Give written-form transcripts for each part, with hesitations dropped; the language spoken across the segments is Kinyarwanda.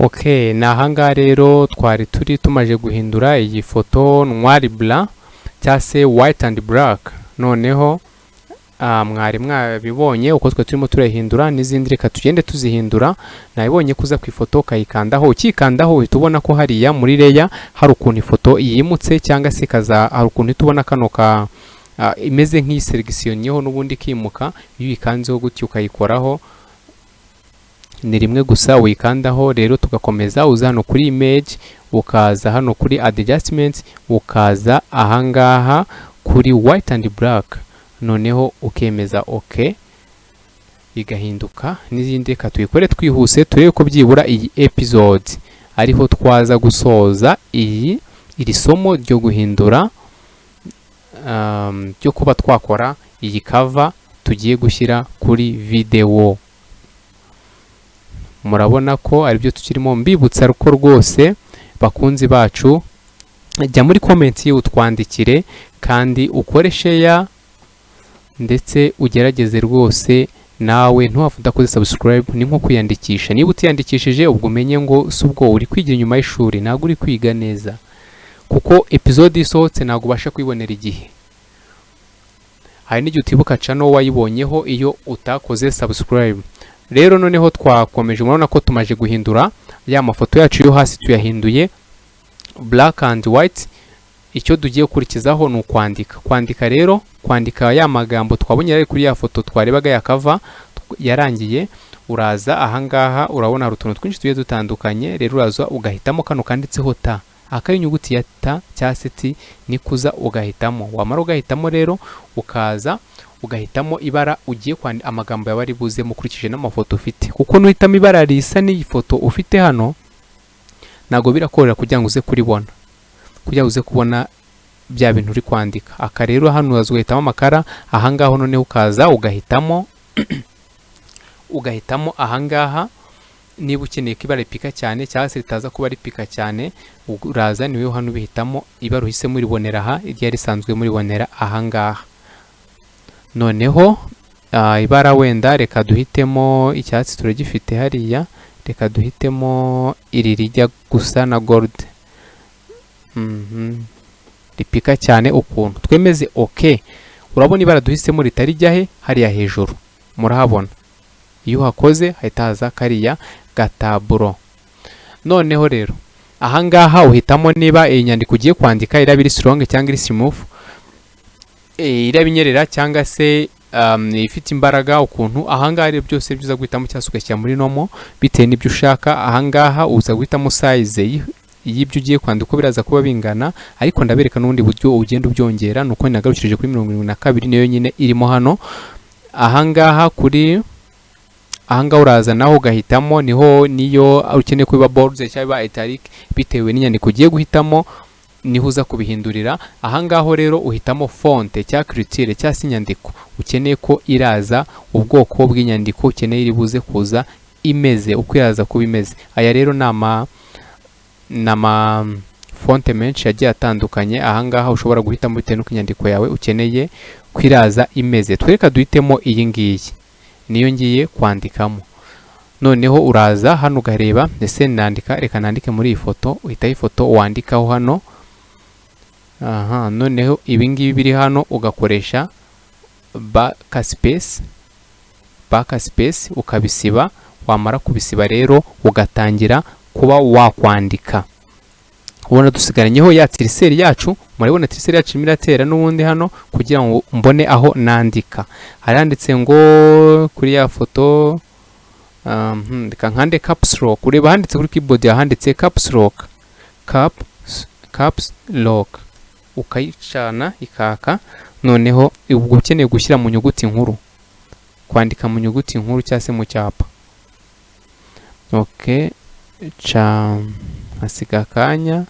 Okay, na ahangaha rero twari turi tumaje guhindura iyi foto noir blanc cyase white and black. Noneho mwari mwabibonye uko twe turimo turahindura n'izindi, reka tugende tuzihindura. Nabibonye kuza ku ifoto kayikandaho, ukikandaho uhita ubona ko hariya muri layer hari ukuntu ifoto yimutse cyangwa se hari ukuntu tubona kano ka imeze nk'iselectionyeho n'ubundi kimuka. Iyo ikanzeho gutyo ukayikoraho ni rimwe gusa wikandaho, rero tugakomeza uza hano kuri image, ukaza hano kuri adjustment, ukaza ahangaha kuri white and black, noneho ukemeza okay, igahinduka n'izindi. Reka tuyikore twihuse turebe ko byibura iyi episode ariho twaza gusoza iri somo ryo guhindura byo kuba twakora iyi cover tugiye gushyira kuri video. Murabona ko ari byo tukirimo. Mbibutsa ruko rwose bakunzi bacu, jya muri comment utwandikire kandi ukore share ndetse ugerageze rwose nawe ntuhafuta kuri subscribe. Ni nko kwiyandikisha, niba utiyandikishije ubwo umenye ngo si ubwo uri kwigira inyuma y'ishuri, ntabwo uri kwiga neza, kuko episode isohotse ntabwo ubasha kwibonera igihe. Hari n'igihe utibuka channel wayibonyeho iyo utakoze subscribe. Rero noneho twakomeje, murabona ko tumaje guhindura ya mafoto yacu yo hasi tuyahinduye black and white. Icyo tugiye kurikizaho ni kwandika rero kwandika ya magambo twabonye ari kuri ya foto twarebaga ya cover yarangiye. Uraza ahangaha urabona hari utuntu twinshi tugiye dutandukanye, rero uraza ugahitamo kano kanditseho ta, akari inyuguti ya ta cyangwa se ti, nikuza ugahitamo. Wamara ugahitamo rero ukaza ugahitamo ibara ugiye kwandika amagambo yawe ari buze mukurikije n'amafoto ufite, kuko nuhitamo ibara risa n'iyi foto ufite hano ntago birakorera kugira ngo uze kuribona, kugira uze kubona bya bintu uri kwandika. Aka rero hano uraza ugahitamo amakara ahangaho, noneho ukaza ugahitamo ahangaha niba ukeneye ko ibara ripika cyane cyangwa se ritaza kuba ripika cyane, uraza niwe hano ubihitamo ibara uhise muribonera aha, iryari risanzwe muribonera ahangaha. Noneho ibara wenda reka duhitemo icyatsi turagifite hariya, reka duhitemo iri rijya gusa na gold, ripika cyane ukuntu, twemeze okay. Urabona ibara duhisemo ritari jyahe hariya hejuru, murahabona iyo hakoze hahita haza kariya gataburo. Noneho rero ahangaha uhitamo niba iyi nyandiko ugiye kwandika iraba iri strong cyangwa iri smooth, iraba inyerera cyangwa se ifite imbaraga ukuntu. Ahangaha rero byose byiza guhitamo cyangwa ugashyira muri nomo bitewe n'ibyo ushaka. Ahangaha uza guhitamo size y'ibyo ugiye kwandika uko biraza kuba bingana, ariko ndabereka n'ubundi buryo ugenda ubyongera, nuko nagarukirije kuri 72 niyo nyine irimo hano. Ahangaha uraza naho ugahitamo, niyo ukeneye kuba bold cyangwa italic bitewe n'inyandiko ugiye guhitamo, niho uza kubihindurira. Ahangaho rero uhitamo font cyangwa culture cyangwa se inyandiko ukeneye ko iraza, ubwoko bw'inyandiko ukeneye iri buze kuza imeze uko iraza kuba imeze. Aya rero nama font menshi yagiye atandukanye. Ahangaha ushobora guhitamo bitewe n'uko inyandiko yawe ukeneye kwiraza imeze. Twereka duhitemo iyi ngiyi niyo ngiye kwandikamo. Noneho uraza hano ugareba ese nandika, reka nandike muri iyi foto, uhita ifoto wandikaho hano. Noneho ibi ngibi biri hano ugakoresha backspace ukabisiba. Wamara kubisiba rero ugatangira kuba wakwandika. Ubona dusigaranyeho ya tiriseri yacu, murabona tiriseri yacu imiratera n'ubundi hano kugira ngo mbone aho nandika. Haranditse ngo kuri ya foto reka nkande caps lock. Ureba handitse kuri keyboard yahanditse caps lock, ukayicana ikaka. Noneho ubwo ukeneye gushyira mu nyuguti nkuru, kwandika mu nyuguti nkuru cyangwa se mu cyapa. Okay, hasiga akanya.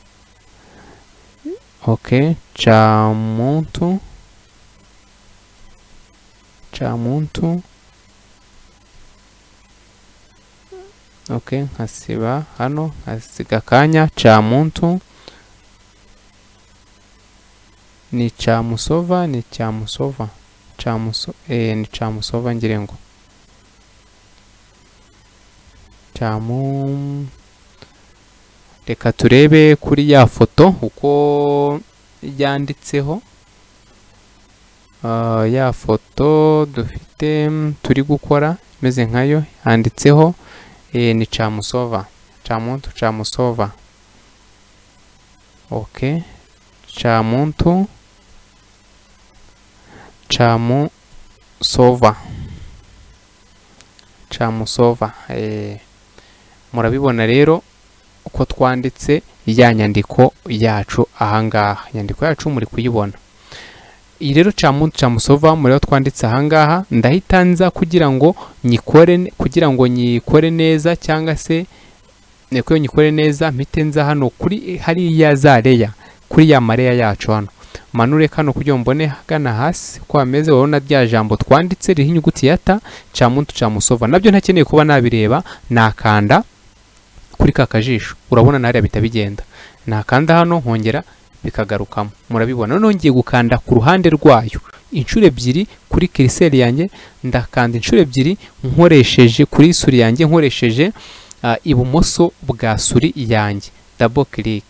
Okay, muntu. Okay, hasiba hano, hasiga akanya. muntu ni musova, ni musova ngire ngo reka turebe kuri ya foto uko yanditseho. Ya foto dufite turi gukora imeze nkayo handitseho ni Camusova, Camuntu Camusova. Okay, Camuntu Camusova, Camusova. Murabibona rero uko twanditse ya nyandiko yacu ahangaha, nyandiko yacu muri kuyibona. Iyi rero Camuntu Camusova muri twanditse ahangaha, ndahita nza kugira ngo nyikore neza, cyangwa se neko nyikore neza mpite nza hano kuri hariya za leya, kuri ya mareya yacu hano manure kano kugira ngo mbone hagana hasi ko hameze. Urabona rya jambo twanditse ririho inyuguti ya ta, Camuntu Camusova, nabyo ntakeneye kuba nabireba, nakanda kuri ka kajisho, urabona nariya bita bigenda, nakanda hano nkongera bikagarukamo. Murabibona noneho ngiye gukanda ku ruhande rwayo inshuro ebyiri kuri kiriseri yanjye, ndakanda inshuro ebyiri nkoresheje kuri suri yanjye, nkoresheje ibumoso bwa suri yanjye, double click.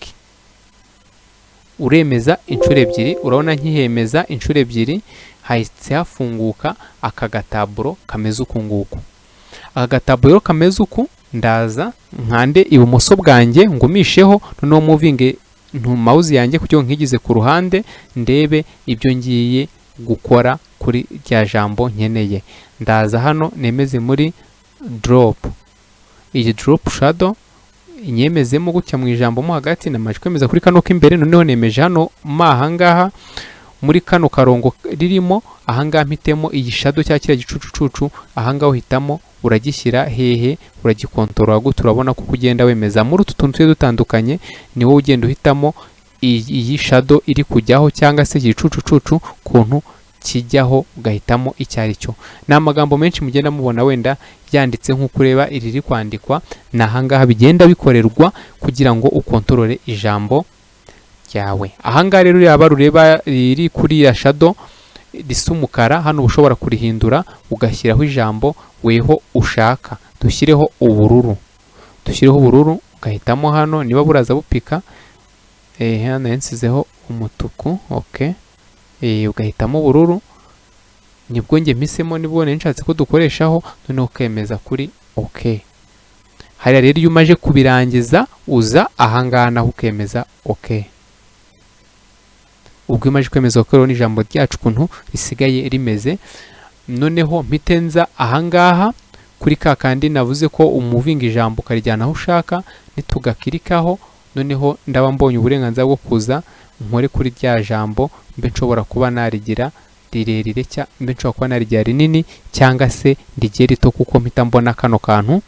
Uremeza inshuro ebyiri, urabona nkihemeza inshuro ebyiri hahise hafunguka aka gataburo kameze uku nguku. Aka gataburo kameze uku, ndaza nkande ibumoso bwanjye ngumisheho, noneho moving mouse yanjye kugira nkigize ku ruhande, ndebe ibyo ngiye gukora kuri rya jambo nkeneye. Ndaza hano nemeze muri drop, iyi drop shadow inyemezemo gutya mu ijambo mo hagati, namaje kwemeza kuri kano k'imbere, noneho nemeje hano ahangaha muri kano karongo ririmo ahangaha, mpitemo iyi shadow cya kira gicucucucu, ahangaho hitamo uragishyira hehe, uragikontorora gute. Urabona ko kugenda wemeza muri utu tuntu dutandukanye, ni wowe ugenda uhitamo iyi shadow iri kujyaho, cyangwa se igicucucucu kuntu kijyaho, ugahitamo icyo ari cyo. Ni amagambo menshi mugenda mubona wenda yanditse nk'uko ureba iri riri kwandikwa, na ahangaha bigenda bikorerwa kugira ngo ukontorore ijambo ryawe. Ahangaha rero yaba rureba riri kuri ya shadow risa umukara, hano ushobora kurihindura ugashyiraho ijambo weho ushaka. Dushyireho ubururu, ugahitamo hano niba buraza bupika, hano yansizeho umutuku. Okay, ugahitamo ubururu, nibwo nge mpisemo, nibwo nshatse ko dukoreshaho, noneho ukemeza kuri okay. Hariya rero iyo umaje kubirangiza uza ahangaha naho ukemeza okay. Ubwo imaje kwemeza ko rero ijambo ryacu kuntu risigaye rimeze, noneho mpitenza ahangaha kuri ka kandi navuze ko umuvinga ijambo karijyana aho ushaka, nitugakirikaho noneho ndaba mbonye uburenganzira bwo kuza nkore kuri rya jambo, mbe nshobora kuba narigira rirerire mbe nshobora kuba narigira rinini, cyangwa se rigiye rito, kuko mpita mbona kano kantu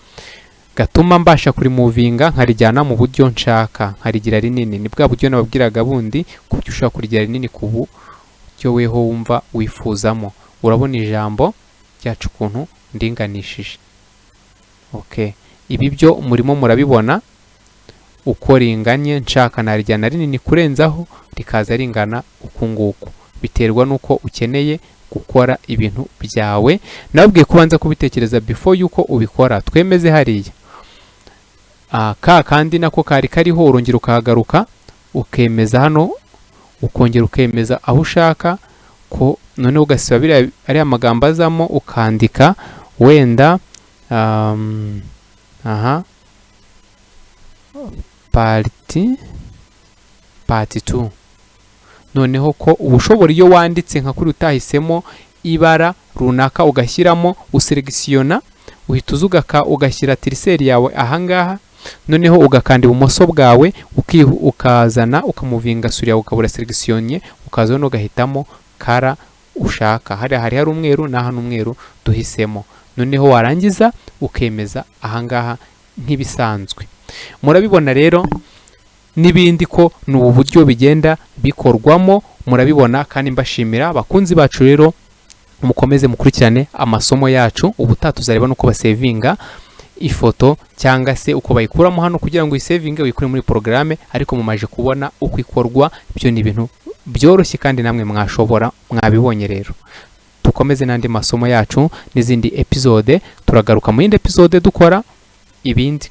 gatuma mbasha kuri muvinga nkarijyana mu buryo nshaka, nkarigira rinini. Ni bwa buryo nababwiraga bundi kubyo ushaka kurigira rinini ku buryo weho wumva wifuzamo. Urabona ijambo ryacu kuntu ndinganishije. Okay, ibi byo murimo murabibona uko ringanye, nshaka narijyana rinini kurenzaho rikaza ringana uku nguku, biterwa nuko ukeneye gukora ibintu byawe. Nababwiye kubanza kubitekereza before yuko ubikora. Twemeze hariya kandi nako kari kariho, urongera ukahagaruka ukemeza hano, ukongera ukemeza aho ushaka ko, noneho ugasiba biriya ari amagambo azamo, ukandika wenda part 2. Noneho ko ubushobora iyo wanditse nka kuri utahisemo ibara runaka ugashyiramo, uselectiona, uhita uzuga ugashyira tiriseri yawe ahangaha, noneho ugakanda ibumoso bwawe ukazana ukamuvinga suri yawe, ukabura selectionye, ukaza no ugahitamo kara ushaka. Hari umweru na hano umweru duhisemo, noneho warangiza ukemeza ahangaha nk'ibisanzwe. Murabibona rero n'ibindi ko n'ubu buryo bigenda bikorwamo, murabibona. Kandi mbashimira abakunzi bacu rero, mukomeze mukurikirane amasomo yacu. Ubutaha tuzareba nuko basevinga ifoto cyangwa se uko bayikuramo hano kugira ngo uyisevinge uyikure muri programme, ariko mumaje kubona uko ikorwa. Byo ni ibintu byoroshye kandi namwe mwabibonye. Rero tukomeze n'andi masomo yacu n'izindi episode, turagaruka mu yindi episode dukora ibindi.